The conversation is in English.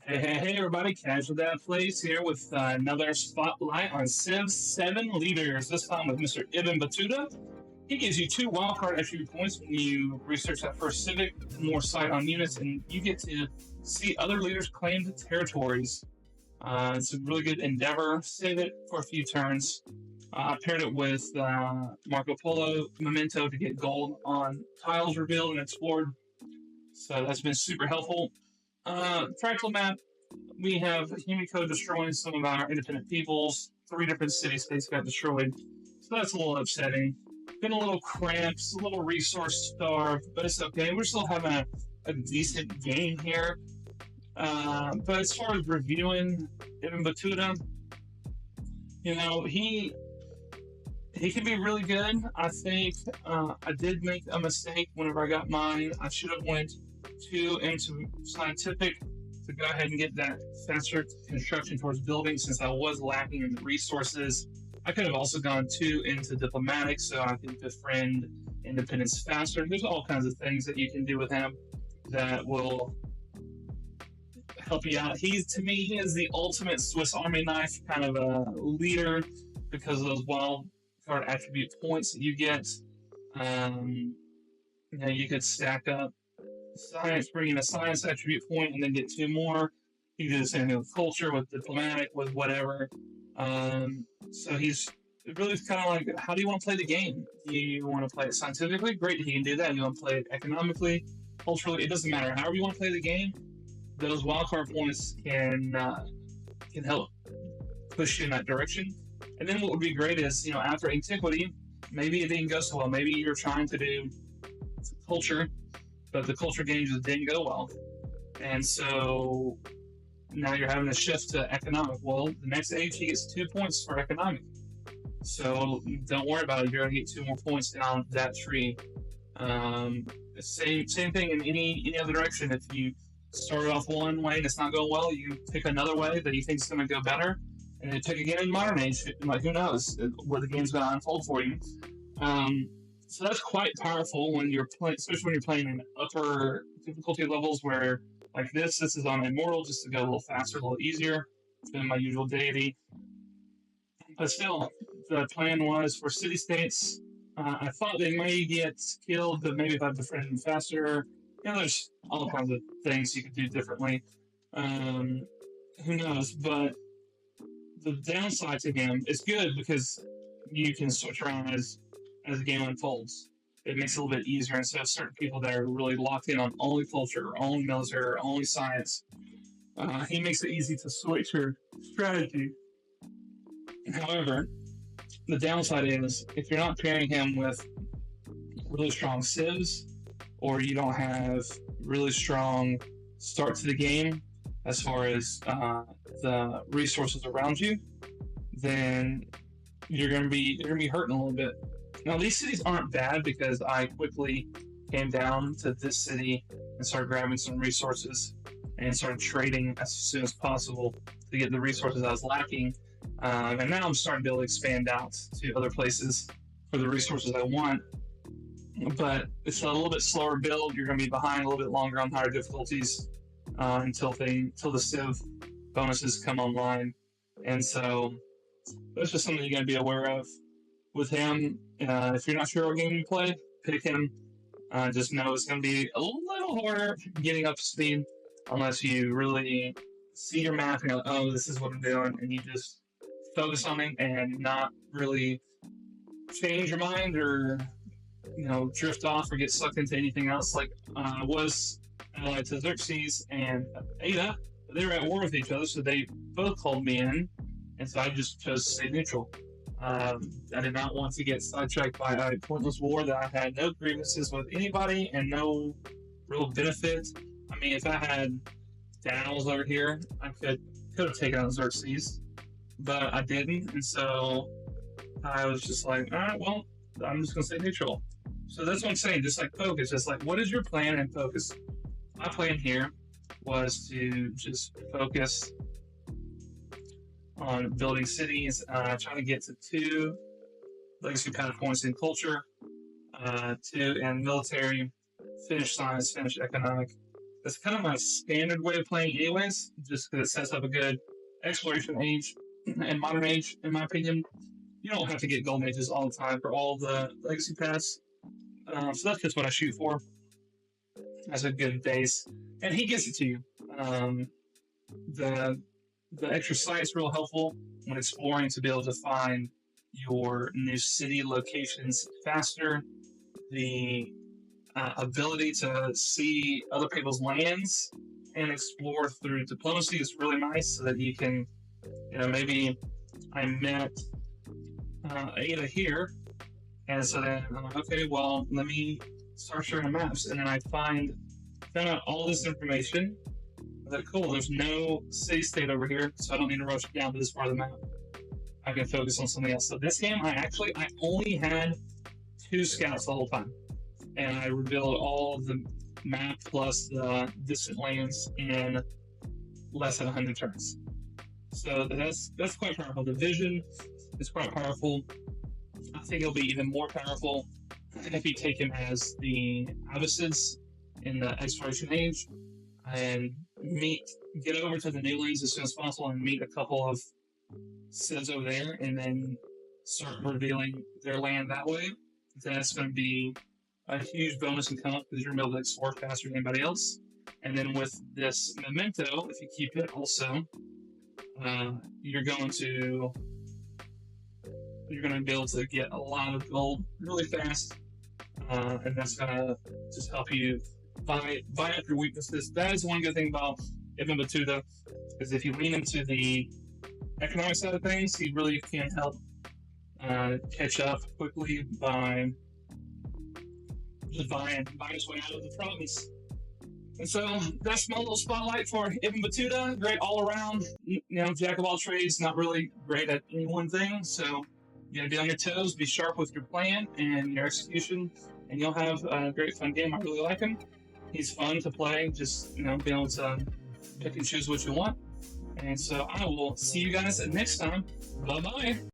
Hey, everybody, Casual Dad Plays here with another spotlight on Civ 7 leaders, this time with Mr. Ibin Battuta. He gives you 2 wildcard attribute points when you research that first civic, more sight on units, and you get to see other leaders claim the territories. It's a really good endeavor. Save it for a few turns. I paired it with Marco Polo Memento to get gold on tiles revealed and explored, so that's been super helpful. Practical map, we have Himiko destroying some of our independent peoples. 3 different city-states got destroyed, so that's a little upsetting. Been a little cramped, a little resource starved, but it's okay. We're still having a decent game here. But as far as reviewing Ibin Battuta, he can be really good. I think I did make a mistake whenever I got mine. I should have went 2 into scientific to go ahead and get that faster construction towards building, since I was lacking in the resources. I could have also gone 2 into diplomatic so I could befriend independence faster. There's all kinds of things that you can do with him that will help you out. To me, he is the ultimate Swiss Army knife kind of a leader because of those wild card attribute points that you get. You could stack up science, bring in a science attribute point, and then get 2 more. You do the same thing with culture, with diplomatic, with whatever. So he's really kind of like, how do you want to play the game? Do you want to play it scientifically? Great, he can do that. You want to play it economically, culturally? It doesn't matter. However you want to play the game, those wildcard points can help push you in that direction. And then what would be great is, after antiquity, maybe it didn't go so well. Maybe you're trying to do culture, but the culture game just didn't go well. And so now you're having to shift to economic. Well, the next age, he gets 2 points for economic. So don't worry about it. You're going to get 2 more points down that tree. Same thing in any other direction. If you started off one way and it's not going well, you pick another way that you think is going to go better. And then pick again in modern age. Like, who knows where the game's going to unfold for you. So that's quite powerful when you're playing, especially when you're playing in upper difficulty levels where, like this is on Immortal just to go a little faster, a little easier. It's been my usual deity. But still, the plan was for city-states. I thought they may get killed, but maybe if I befriended them faster. There's all kinds of things you could do differently. Who knows? But the downside to him is good because you can switch around as the game unfolds. It makes it a little bit easier instead of certain people that are really locked in on only culture, or only military, or only science. He makes it easy to switch your strategy. However, the downside is if you're not pairing him with really strong civs, or you don't have really strong start to the game as far as the resources around you, then you're gonna be hurting a little bit. Now, these cities aren't bad because I quickly came down to this city and started grabbing some resources and started trading as soon as possible to get the resources I was lacking. And now I'm starting to be able to expand out to other places for the resources I want. But it's a little bit slower build. You're going to be behind a little bit longer on higher difficulties until the Civ bonuses come online. And so that's just something you're going to be aware of. With him, if you're not sure what game you play, pick him. Just know it's going to be a little harder getting up to speed unless you really see your map and go, oh, this is what I'm doing, and you just focus on it and not really change your mind or drift off or get sucked into anything else. Like I was allied to Xerxes and Ada, but they were at war with each other, so they both called me in, and so I just chose to stay neutral. I did not want to get sidetracked by a pointless war that I had no grievances with anybody and no real benefit. I mean, if I had Daniels over here, I could have taken out Xerxes, but I didn't, and so I was just like, all right, well, I'm just going to stay neutral. So that's what I'm saying, just like focus. Just like, what is your plan and focus? My plan here was to just focus on building cities, trying to get to 2 legacy pattern points in culture, 2 in military, finish science, finish economic. That's kind of my standard way of playing, anyways, just because it sets up a good exploration age and modern age, in my opinion. You don't have to get gold ages all the time for all the legacy paths. So that's just what I shoot for as a good base, and he gets it to you. The the extra sight's real helpful when exploring to be able to find your new city locations faster. The ability to see other people's lands and explore through diplomacy is really nice, so that you can, maybe I met Ada here, and so then I'm like, okay, well, let me start sharing maps, and then I found out all this information. I was like, cool, there's no city state over here, so I don't need to rush down to this part of the map. I can focus on something else. So this game, I only had 2 scouts the whole time, and I revealed all the map plus the distant lands in less than 100 turns. So that's quite powerful. The vision is quite powerful. I think it'll be even more powerful if you take him as the Abbasids in the Exploration Age, and get over to the new lanes as soon as possible and meet a couple of Sids over there, and then start revealing their land that way. That's going to be a huge bonus in comp, because you're going to be able to explore faster than anybody else. And then with this memento, if you keep it also, you're going to be able to get a lot of gold really fast, and that's going to just help you buy up your weaknesses. That is one good thing about Ibin Battuta, is if you lean into the economic side of things, he really can help catch up quickly by just buying his way out of the province. And so that's my little spotlight for Ibin Battuta. Great all around, jack of all trades, not really great at any one thing. So you gotta be on your toes, be sharp with your plan and your execution, and you'll have a great fun game. I really like him. He's fun to play, just being able to pick and choose what you want. And so I will see you guys next time. Bye bye.